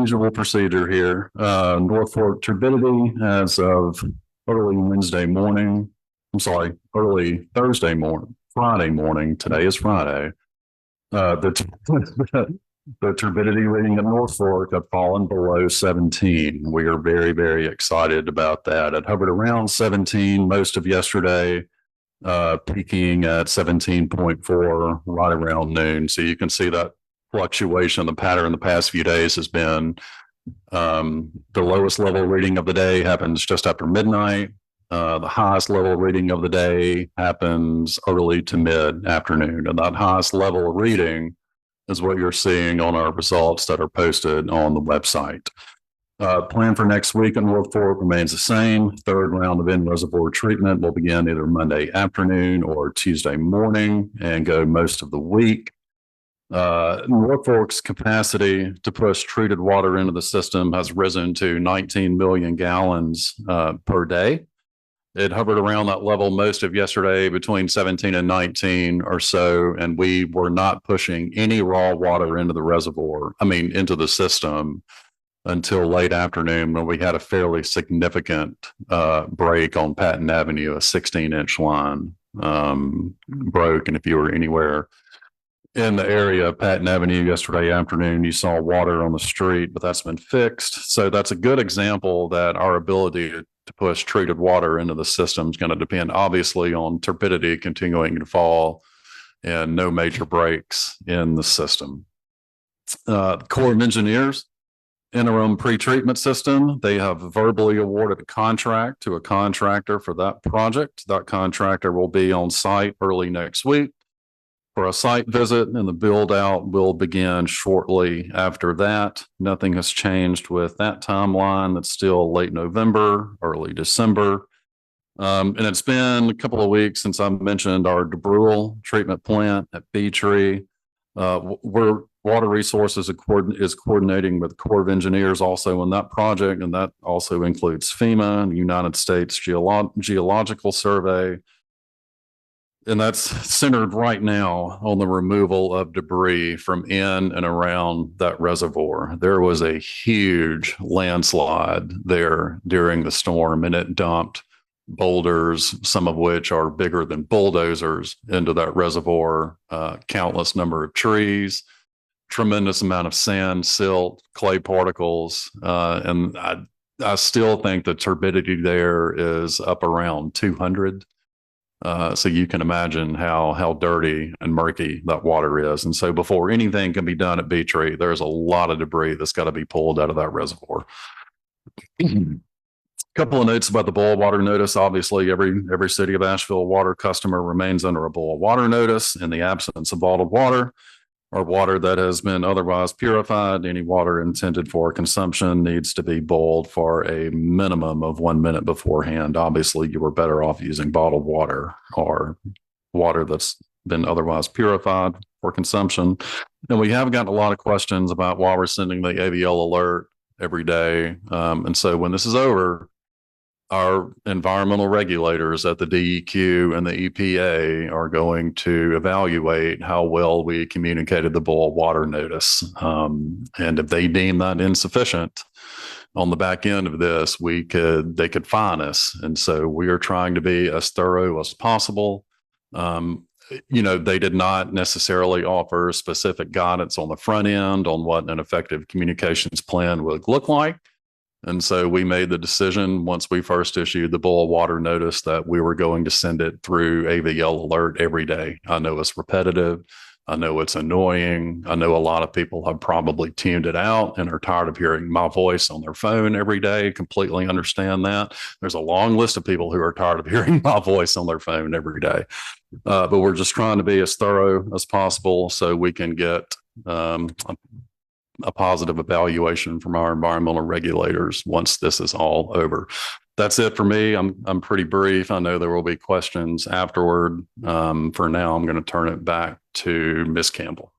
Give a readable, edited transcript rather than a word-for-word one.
usual procedure here. North Fork turbidity as of early Wednesday morning. I'm sorry, early Thursday morning, Friday morning. Today is Friday. The turbidity reading at North Fork have fallen below 17. We are very, very excited about that. It hovered around 17 most of yesterday, peaking at 17.4 right around noon. So you can see that fluctuation. The pattern the past few days has been the lowest level reading of the day happens just after midnight. The highest level reading of the day happens early to mid afternoon. And that highest level reading is what you're seeing on our results that are posted on the website. Plan for next week in North Fork remains the same. Third round of in-reservoir treatment will begin either Monday afternoon or Tuesday morning and go most of the week. North Fork's capacity to push treated water into the system has risen to 19 million gallons per day. It hovered around that level most of yesterday, between 17 and 19 or so, and we were not pushing any raw water into the system until late afternoon, when we had a fairly significant break on Patton Avenue. A 16-inch line broke, and if you were anywhere in the area of Patton Avenue yesterday afternoon, you saw water on the street, but that's been fixed. So that's a good example that our ability to push treated water into the system is going to depend, obviously, on turbidity continuing to fall and no major breaks in the system. Corps of Engineers interim pretreatment system, they have verbally awarded a contract to a contractor for that project. That contractor will be on site early next week for a site visit, and the build out will begin shortly after that. Nothing has changed with that timeline. It's still late November, early December. And it's been a couple of weeks since I mentioned our DeBrule treatment plant at Bee Tree. Where Water Resources is coordinating with Corps of Engineers also on that project, and that also includes FEMA, the United States Geological Survey. And that's centered right now on the removal of debris from in and around that reservoir. There was a huge landslide there during the storm, and it dumped boulders, some of which are bigger than bulldozers, into that reservoir, countless number of trees, tremendous amount of sand, silt, clay particles. And I still think the turbidity there is up around 200. So you can imagine how dirty and murky that water is. And so before anything can be done at Bee Tree, there's a lot of debris that's got to be pulled out of that reservoir. Couple of notes about the boil water notice. Obviously, every City of Asheville water customer remains under a boil water notice. In the absence of bottled water or water that has been otherwise purified, any water intended for consumption needs to be boiled for a minimum of 1 minute beforehand. Obviously, you were better off using bottled water or water that's been otherwise purified for consumption. And we have gotten a lot of questions about why we're sending the AVL alert every day. And so when this is over, our environmental regulators at the DEQ and the EPA are going to evaluate how well we communicated the boil water notice. And if they deem that insufficient on the back end of this, they could fine us. And so we are trying to be as thorough as possible. They did not necessarily offer specific guidance on the front end on what an effective communications plan would look like. And so we made the decision, once we first issued the boil water notice, that we were going to send it through AVL alert every day. I know it's repetitive. I know it's annoying. I know a lot of people have probably tuned it out and are tired of hearing my voice on their phone every day. Completely understand that. There's a long list of people who are tired of hearing my voice on their phone every day. But we're just trying to be as thorough as possible so we can get a positive evaluation from our environmental regulators once this is all over. That's it for me. I'm pretty brief. I know there will be questions afterward. For now, I'm going to turn it back to Ms. Campbell.